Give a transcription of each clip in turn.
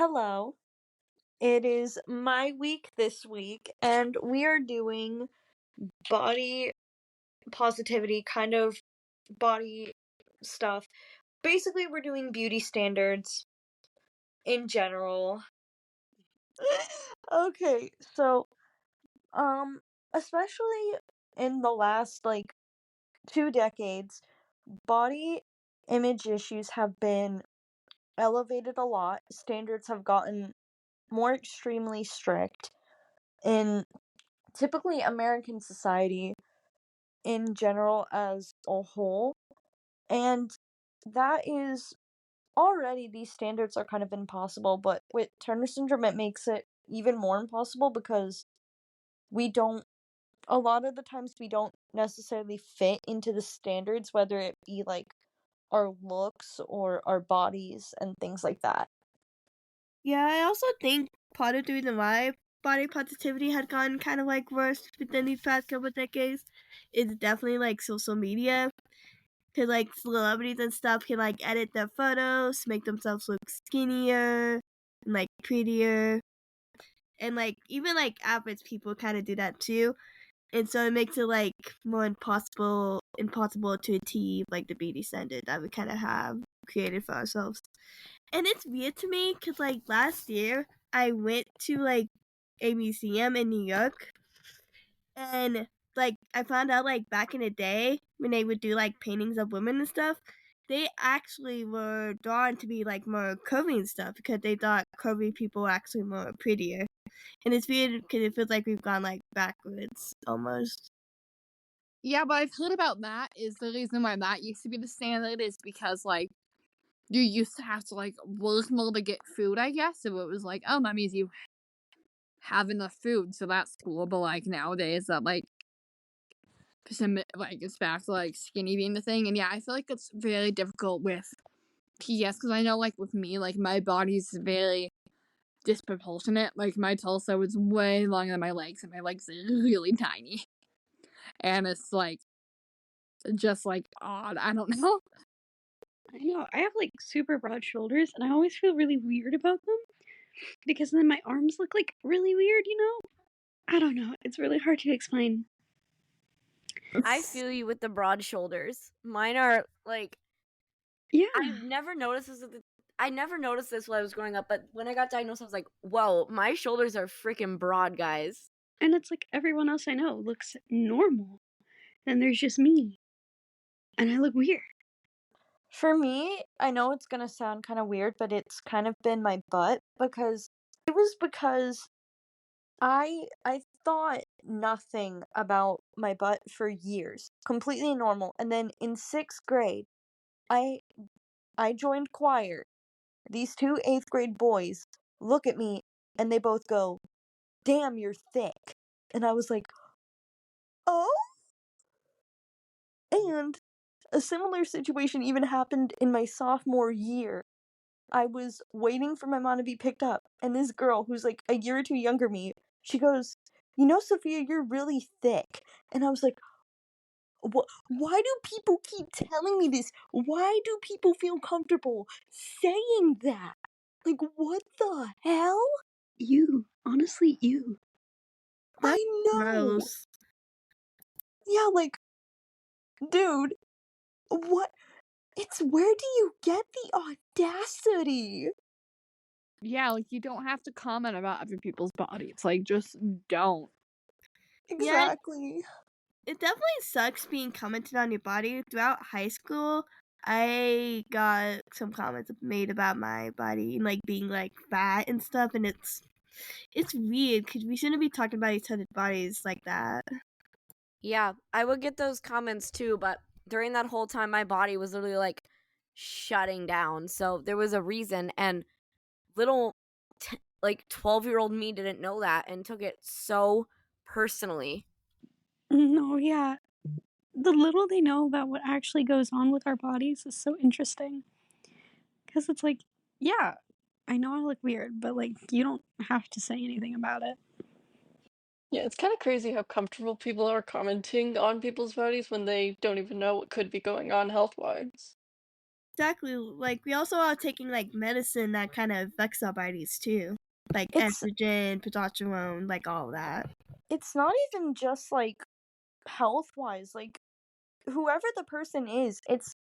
Hello. It is my week this week, and we are doing body positivity, kind of body stuff. Basically, we're doing beauty standards in general. Okay, so, um, especially in the last, 2 decades, body image issues have been elevated a lot. Standards have gotten more extremely strict in typically American society in general as a whole, and that is already these standards are kind of impossible, but with Turner syndrome, it makes it even more impossible because we don't a lot of the times we don't necessarily fit into the standards, whether it be like our looks or our bodies and things like that. Yeah, I also think part of the reason why body positivity had gotten kind of worse within these past couple of decades is definitely social media. Cause celebrities and stuff can edit their photos, make themselves look skinnier and prettier, and even average people kind of do that too. And so it makes it more impossible to achieve the beauty standard that we kind of have created for ourselves. And it's weird to me because last year I went to a museum in New York, and I found out back in the day when they would do paintings of women and stuff, they actually were drawn to be more curvy and stuff because they thought curvy people were actually more prettier. And it's weird because it feels like we've gone backwards almost. Yeah, but I've heard about that is the reason why that used to be the standard is because you used to have to work more to get food, I guess. So it was oh, that means you have enough food, so that's cool. But nowadays that it's back to skinny being the thing. And yeah, I feel like it's very difficult with PS because I know with me, my body's very disproportionate. My torso is way longer than my legs, and my legs are really tiny. And it's just odd. I don't know. I know. I have super broad shoulders, and I always feel really weird about them because then my arms look really weird, I don't know. It's really hard to explain. I feel you with the broad shoulders. Mine are Yeah. I've never noticed this. I never noticed this when I was growing up, but when I got diagnosed, I was like, "Whoa, my shoulders are freaking broad, guys." And it's everyone else I know looks normal. Then there's just me. And I look weird. For me, I know it's gonna sound kind of weird, but it's kind of been my butt because I thought nothing about my butt for years, completely normal. And then in 6th grade, I I joined choir. These 2 8th grade boys look at me and they both go, "Damn, you're thick." And I was like, "Oh?" And a similar situation even happened in my sophomore year. I was waiting for my mom to be picked up, and this girl who's a year or two younger than me, she goes, "You know, Sophia, you're really thick." And I was like, why do people keep telling me this? Why do people feel comfortable saying that? What the hell? You. Honestly, you. That's I know. gross. Yeah, dude, what? It's where do you get the audacity? Yeah, you don't have to comment about other people's bodies. Just don't. Yeah, Exactly. it definitely sucks being commented on your body. Throughout high school, I got some comments made about my body and being fat and stuff, and it's weird because we shouldn't be talking about each other's bodies like that. Yeah, I would get those comments too, but during that whole time, my body was literally shutting down. So there was a reason, and little 12-year-old me didn't know that and took it so personally. No, yeah. The little they know about what actually goes on with our bodies is so interesting. Because it's yeah, I know I look weird, but you don't have to say anything about it. Yeah, it's kind of crazy how comfortable people are commenting on people's bodies when they don't even know what could be going on health-wise. Exactly. Like we also are taking like medicine that kind of affects our bodies too, like It's estrogen, progesterone, like all that. it's not even just like health wise, like whoever the person is, it's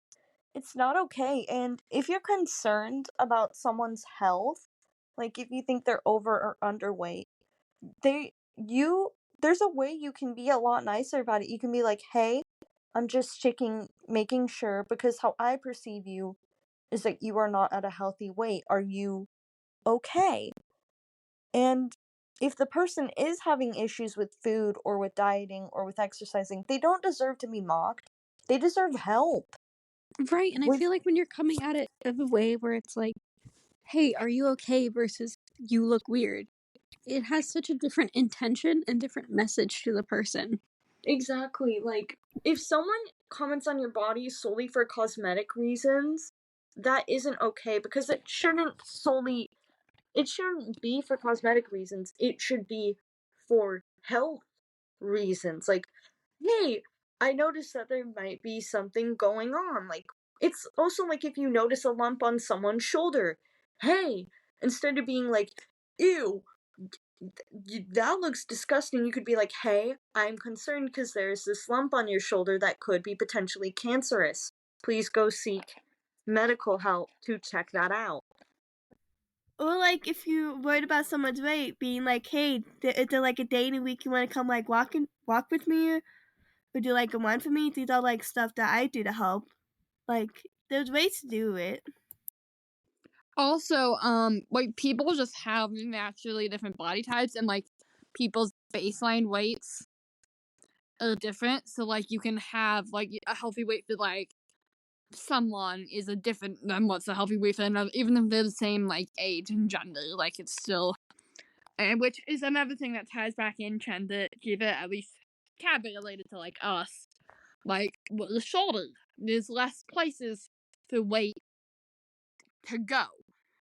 not okay. And if you're concerned about someone's health, like if you think they're over or underweight, they you there's a way you can be a lot nicer about it. You can be like, "Hey, I'm just checking, making sure because how I perceive you is that you are not at a healthy weight. Are you okay?" And if the person is having issues with food or with dieting or with exercising, they don't deserve to be mocked. They deserve help. Right, and I With feel like when you're coming at it of a way where it's like, hey, are you okay versus you look weird, it has such a different intention and different message to the person. Exactly, like if someone comments on your body solely for cosmetic reasons, that isn't okay because it shouldn't be for cosmetic reasons. It should be for health reasons. Like, hey, I noticed that there might be something going on. Like, it's also like if you notice a lump on someone's shoulder. Hey, instead of being like, ew, that looks disgusting, you could be like, hey, I'm concerned because there's this lump on your shoulder that could be potentially cancerous. Please go seek medical help to check that out. Or like if you're worried about someone's weight, being like, "Hey, is there like a day in a week you want to come like walk with me, or do like a run for me?" These are like stuff that I do to help. Like there's ways to do it. Also, like people just have naturally different body types, and like people's baseline weights are different. So like you can have like a healthy weight for like someone is a different than what's a healthy weight for another, even if they're the same like age and gender. Like it's still, and which is another thing that ties back in trying to keep it at least kind of related to like us. Like with the shoulder, there's less places for weight to go.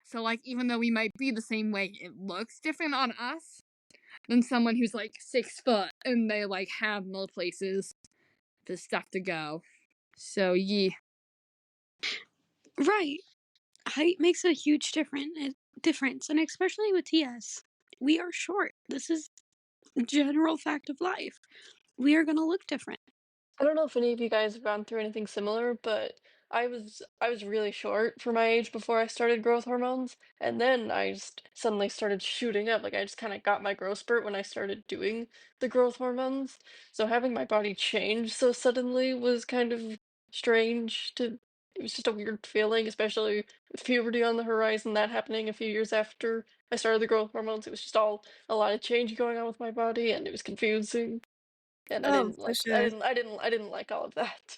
So like even though we might be the same weight, it looks different on us than someone who's like 6 foot and they like have more places for stuff to go. So yeah. Right. Height makes a huge difference, and especially with TS. We are short. This is a general fact of life. We are going to look different. I don't know if any of you guys have gone through anything similar, but I was really short for my age before I started growth hormones, and then I just suddenly started shooting up. Like I just kind of got my growth spurt when I started doing the growth hormones. So having my body change so suddenly was kind of strange to it was just a weird feeling, especially with puberty on the horizon, that happening a few years after I started the growth hormones. It was just all a lot of change going on with my body, and it was confusing. And I Oh, didn't for like I sure. didn't I didn't I didn't like all of that.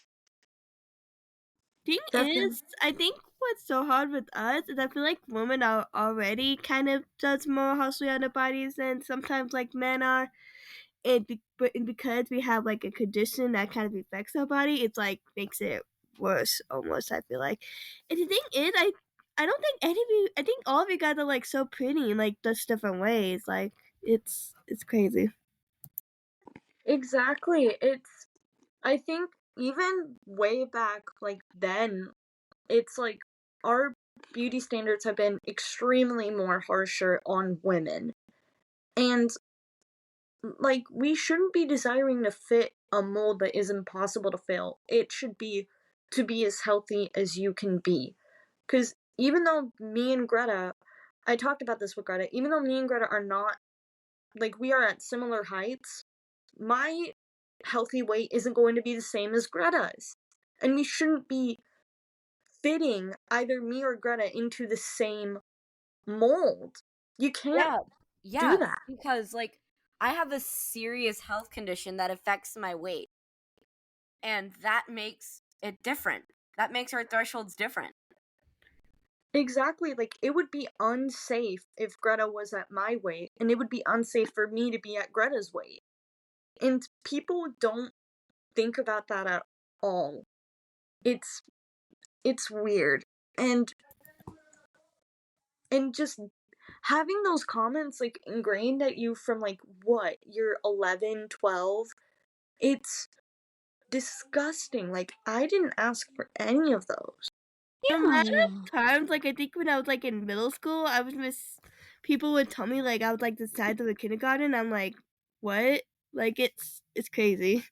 Thing Definitely. is, I think what's so hard with us is I feel like women are already kind of judge more harshly on their bodies than sometimes like men are. And because we have like a condition that kind of affects our body, it's like makes it worse almost. I feel like, and the thing is, I don't think any of you. I think all of you guys are like so pretty in like just different ways. Like it's crazy. Exactly. I think even way back like then, it's like our beauty standards have been extremely more harsher on women. And like we shouldn't be desiring to fit a mold that is impossible to fill. It should be to be as healthy as you can be. Cuz even though me and Greta, I talked about this with Greta, even though me and Greta are not like we are at similar heights, my healthy weight isn't going to be the same as Greta's. And we shouldn't be fitting either me or Greta into the same mold. You can't Yeah. do Yeah, that. because like I have a serious health condition that affects my weight. And that makes it different. That makes our thresholds different. Exactly, like it would be unsafe if Greta was at my weight, and it would be unsafe for me to be at Greta's weight. And people don't think about that at all. It's it's weird. And just having those comments like ingrained at you from like what, you're 11, 12, it's disgusting. Like I didn't ask for any of those. The amount Yeah. of times, like, I think when I was, like, in middle school, I was people would tell me, like, I was, like, the size of a kindergarten. I'm like, "What?" Like, it's crazy.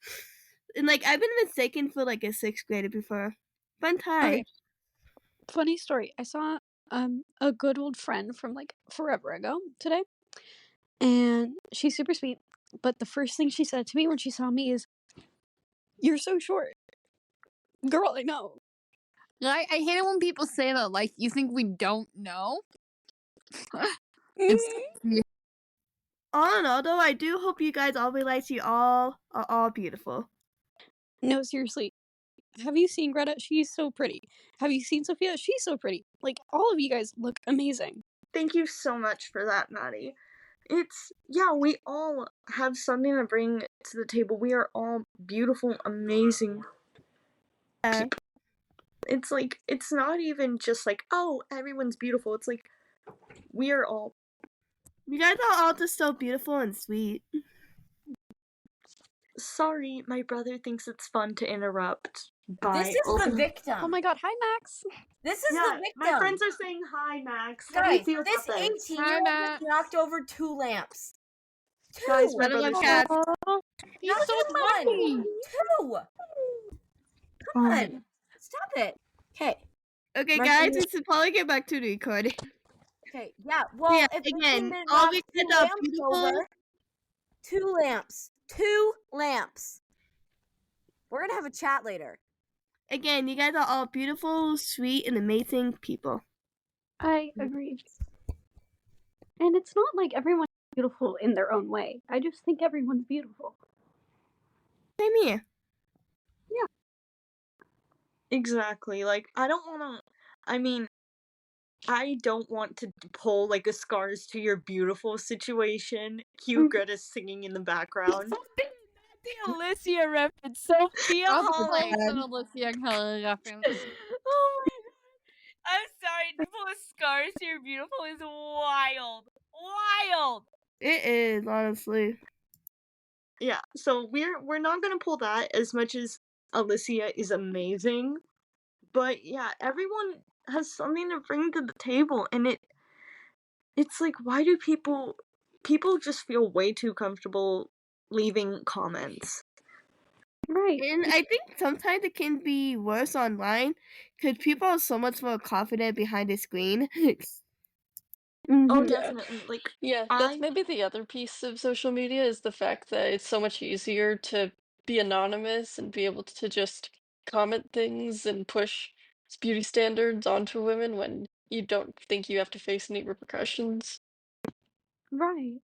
And, like, I've been mistaken for, like, a 6th grader before. Fun time. Okay. Funny story. I saw a good old friend from like forever ago today, and she's super sweet. But the first thing she said to me when she saw me is, "You're so short." Girl, I know. I hate it when people say that, like, you think we don't know? It's All in all, though, I do hope you guys all realize you all are all beautiful. No, seriously. Have you seen Greta? She's so pretty. Have you seen Sophia? She's so pretty. Like, all of you guys look amazing. Thank you so much for that, Maddie. We all have something to bring to the table. We are all beautiful, amazing Yeah. people. It's like, it's not even just like, oh, everyone's beautiful. It's like, we are all. You guys are all just so beautiful and sweet. Sorry, my brother thinks it's fun to interrupt by This is the victim. Oh my god, hi Max. This is Yeah, the victim. my friends are saying hi, Max. How do Guys, you feel this about this? 18-year-old Hi, just knocked over 2 lamps. 2! Guys, my Let alone brother's cats. he's Not so just one! funny. 2! Come on! Stop it! Okay. Okay, My guys, friend- we should probably get back to the recording. Okay, yeah, well, Yeah, if again, didn't all knock we 2 said are lamps beautiful. over, 2 lamps. 2 lamps. We're gonna have a chat later. Again, you guys are all beautiful, sweet, and amazing people. I agree. And it's not like everyone's beautiful in their own way. I just think everyone's beautiful. Same here. Exactly. Like, I don't want to pull like a scars to your beautiful situation. Cute Greta's singing in the background. The Alicia reference, Sophia Of Holland. course, an Alicia Keller reference. Oh my god. I'm sorry, to pull scars to your beautiful is wild. Wild! It is, honestly. Yeah, so we're not gonna pull that as much as Alicia is amazing. But yeah, everyone has something to bring to the table, and it's like, why do people just feel way too comfortable leaving comments? Right. And I think sometimes it can be worse online because people are so much more confident behind a screen. Oh, Mhm. definitely. Like, Yeah, that's maybe the other piece of social media is the fact that it's so much easier to be anonymous and be able to just comment things and push beauty standards onto women when you don't think you have to face any repercussions. Right.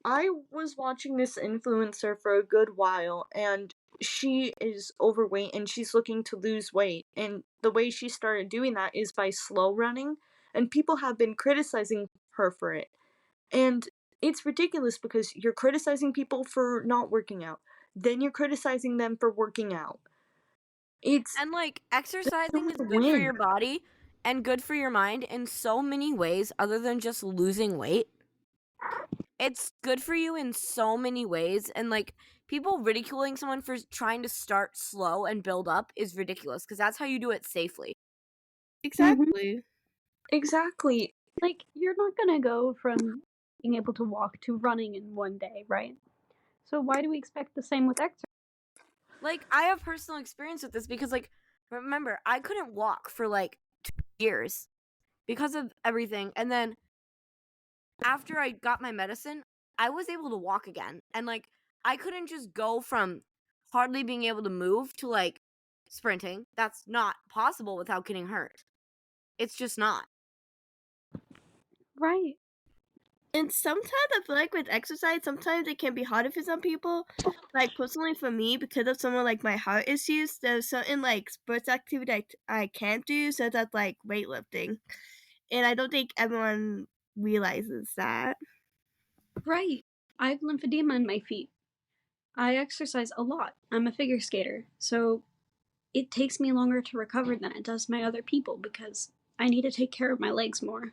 I was watching this influencer for a good while, and she is overweight and she's looking to lose weight. And the way she started doing that is by slow running, and people have been criticizing her for it. And it's ridiculous because you're criticizing people for not working out, then you're criticizing them for working out. And like, exercising is a good for win. your body and good for your mind in so many ways other than just losing weight. It's good for you in so many ways, and like, people ridiculing someone for trying to start slow and build up is ridiculous because that's how you do it safely. Exactly. Exactly. Like, you're not gonna go from being able to walk to running in one day, right? So why do we expect the same with exercise? Like, I have personal experience with this because, like, remember, I couldn't walk for like 2 years because of everything, and then after I got my medicine, I was able to walk again. And like, I couldn't just go from hardly being able to move to like sprinting. That's not possible without getting hurt. It's just not. Right. And sometimes I feel like with exercise, sometimes it can be harder for some people. Like, personally for me, because of some of like my heart issues, there's certain like sports activity I can't do, such as like weightlifting. And I don't think everyone realizes that. Right. I have lymphedema in my feet. I exercise a lot. I'm a figure skater. So it takes me longer to recover than it does my other people because I need to take care of my legs more.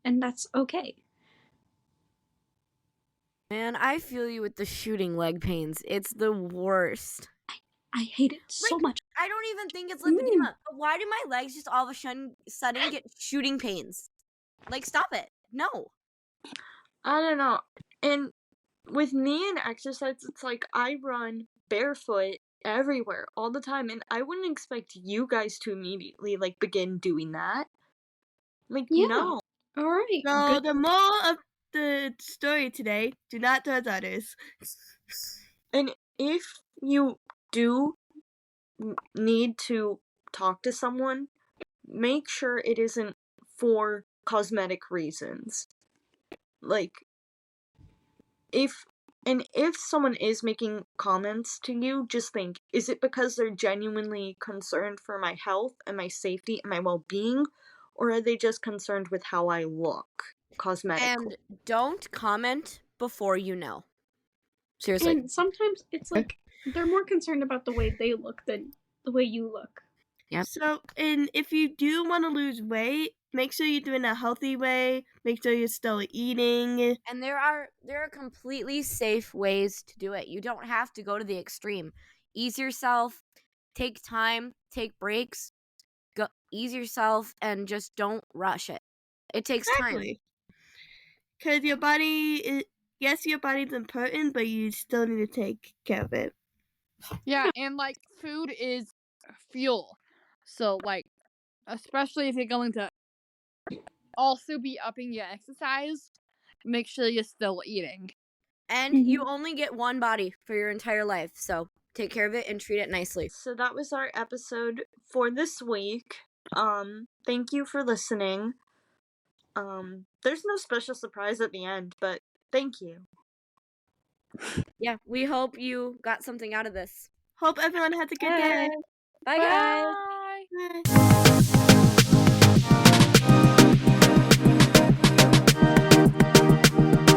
And that's okay. Man, I feel you with the shooting leg pains. It's the worst. I hate it so Like, much. I don't even think it's lymphedema. But why do my legs just all of a sudden get shooting pains? Like, stop it. No. I don't know. And with me and exercise, it's like I run barefoot everywhere all the time, and I wouldn't expect you guys to immediately like begin doing that. Like, Yeah. no. All right. So Good. the moral of the story today: do not judge others. And if you do need to talk to someone, make sure it isn't for cosmetic reasons. Like, if someone is making comments to you, just think, is it because they're genuinely concerned for my health and my safety and my well-being, or are they just concerned with how I look cosmetically? And don't comment before you know. Seriously. And sometimes it's like they're more concerned about the way they look than the way you look. Yep. So, and if you do want to lose weight, make sure you're doing a healthy way. Make sure you're still eating. And there are completely safe ways to do it. You don't have to go to the extreme. Ease yourself, take time, take breaks, go ease yourself, and just don't rush it. It takes time. Exactly. Because your body, yes, your body's important, but you still need to take care of it. Yeah, and like food is fuel. So like, especially if you're going to also be upping your exercise, make sure you're still eating. And you only get one body for your entire life, so take care of it and treat it nicely. So that was our episode for this week. Thank you for listening. There's no special surprise at the end, but thank you. Yeah, we hope you got something out of this. Hope everyone has a good day. Bye, guys. Bye. Bye.